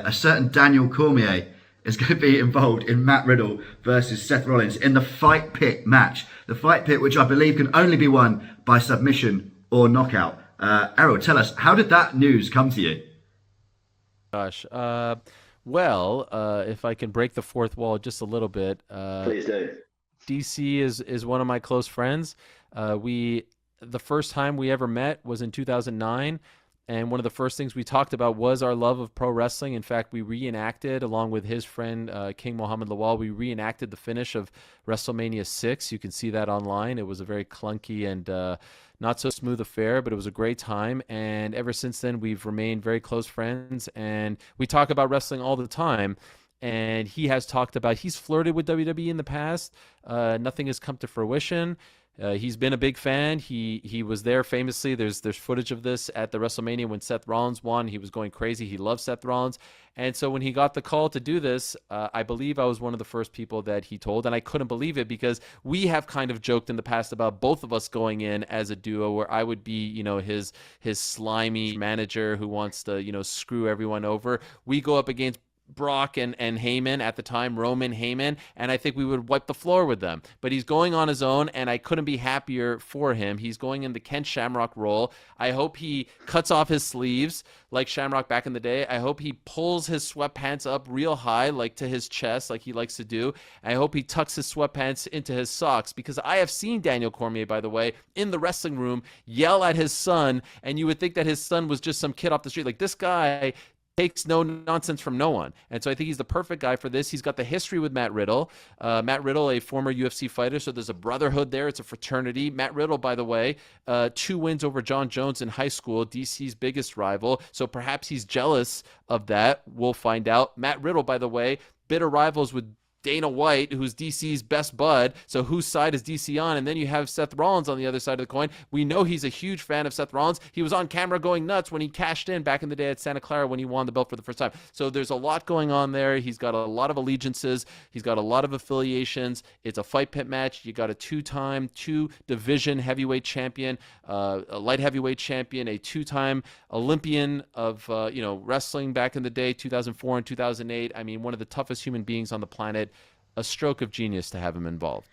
A certain Daniel Cormier is going to be involved in Matt Riddle versus Seth Rollins in the Fight Pit match. The Fight Pit, which I believe can only be won by submission or knockout. Errol, tell us, how did that news come to you? Gosh. If I can break the fourth wall just a little bit, Please do. DC is one of my close friends. We the first time we ever met was in 2009, and one of the first things we talked about was our love of pro wrestling. In fact, we reenacted, along with his friend King Mohammed Lawal, we reenacted the finish of WrestleMania 6. You can see that online. It was a very clunky and not so smooth affair, but it was a great time. And ever since then, we've remained very close friends, and we talk about wrestling all the time. And he has talked about, he's flirted with WWE in the past. Nothing has come to fruition. He's been a big fan. He was there famously. There's footage of this at the WrestleMania when Seth Rollins won. He was going crazy. He loves Seth Rollins. And so when he got the call to do this, I believe I was one of the first people that he told, and I couldn't believe it because we have kind of joked in the past about both of us going in as a duo, where I would be, his slimy manager who wants to, screw everyone over. We go up against Brock and Heyman at the time, Roman Heyman, and I think we would wipe the floor with them. But he's going on his own, and I couldn't be happier for him. He's going in the Ken Shamrock role. I hope he cuts off his sleeves like Shamrock back in the day. I hope he pulls his sweatpants up real high, like to his chest, like he likes to do. I hope he tucks his sweatpants into his socks, because I have seen Daniel Cormier, by the way, in the wrestling room yell at his son, and you would think that his son was just some kid off the street. Like, this guy takes no nonsense from no one. And so I think he's the perfect guy for this. He's got the history with Matt Riddle. Matt Riddle, a former UFC fighter, so there's a brotherhood there. It's a fraternity. Matt Riddle, by the way, 2 wins over John Jones in high school, DC's biggest rival. So perhaps he's jealous of that. We'll find out. Matt Riddle, by the way, bitter rivals with Dana White, who's DC's best bud. So whose side is DC on? And then you have Seth Rollins on the other side of the coin. We know he's a huge fan of Seth Rollins. He was on camera going nuts when he cashed in back in the day at Santa Clara when he won the belt for the first time. So there's a lot going on there. He's got a lot of allegiances. He's got a lot of affiliations. It's a fight pit match. You got a 2-time, 2-division heavyweight champion, a light heavyweight champion, a 2-time Olympian of wrestling back in the day, 2004 and 2008. I mean, one of the toughest human beings on the planet. A stroke of genius to have him involved.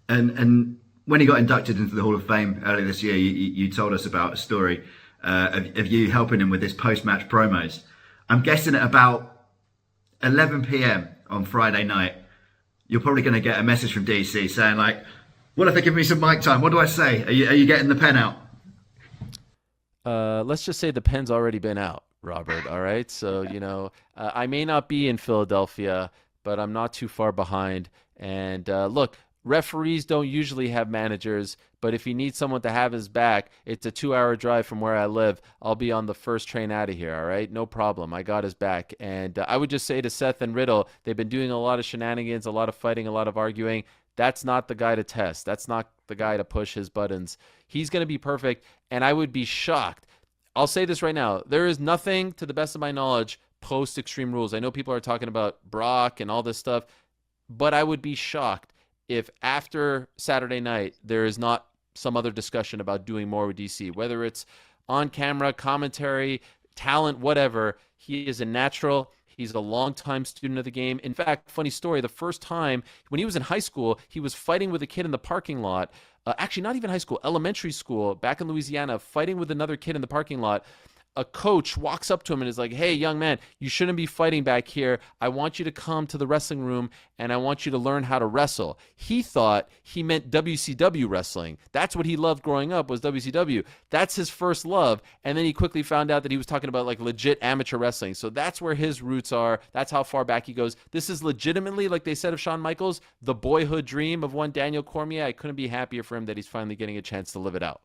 And when he got inducted into the Hall of Fame earlier this year, you told us about a story of you helping him with his post-match promos. I'm guessing at about 11 p.m. on Friday night, you're probably going to get a message from DC saying, like, what if they give me some mic time? What do I say? Are you getting the pen out? Let's just say the pen's already been out, Robert. All right. So, I may not be in Philadelphia, but I'm not too far behind. And look, referees don't usually have managers, but if he needs someone to have his back, it's a 2-hour drive from where I live. I'll be on the first train out of here, all right? No problem. I got his back. And I would just say to Seth and Riddle, they've been doing a lot of shenanigans, a lot of fighting, a lot of arguing. That's not the guy to test. That's not the guy to push his buttons. He's going to be perfect, and I would be shocked. I'll say this right now. There is nothing, to the best of my knowledge, post Extreme Rules. I know people are talking about Brock and all this stuff, but I would be shocked if after Saturday night there is not some other discussion about doing more with DC, whether it's on camera, commentary, talent, whatever. He is a natural. He's a longtime student of the game. In fact, funny story, the first time when he was in high school, he was fighting with a kid in the parking lot. Actually, not even high school, elementary school, back in Louisiana, fighting with another kid in the parking lot. A coach walks up to him and is like, hey, young man, you shouldn't be fighting back here. I want you to come to the wrestling room and I want you to learn how to wrestle. He thought he meant WCW wrestling. That's what he loved growing up, was WCW. That's his first love. And then he quickly found out that he was talking about like legit amateur wrestling. So that's where his roots are. That's how far back he goes. This is legitimately, like they said of Shawn Michaels, the boyhood dream of one Daniel Cormier. I couldn't be happier for him that he's finally getting a chance to live it out.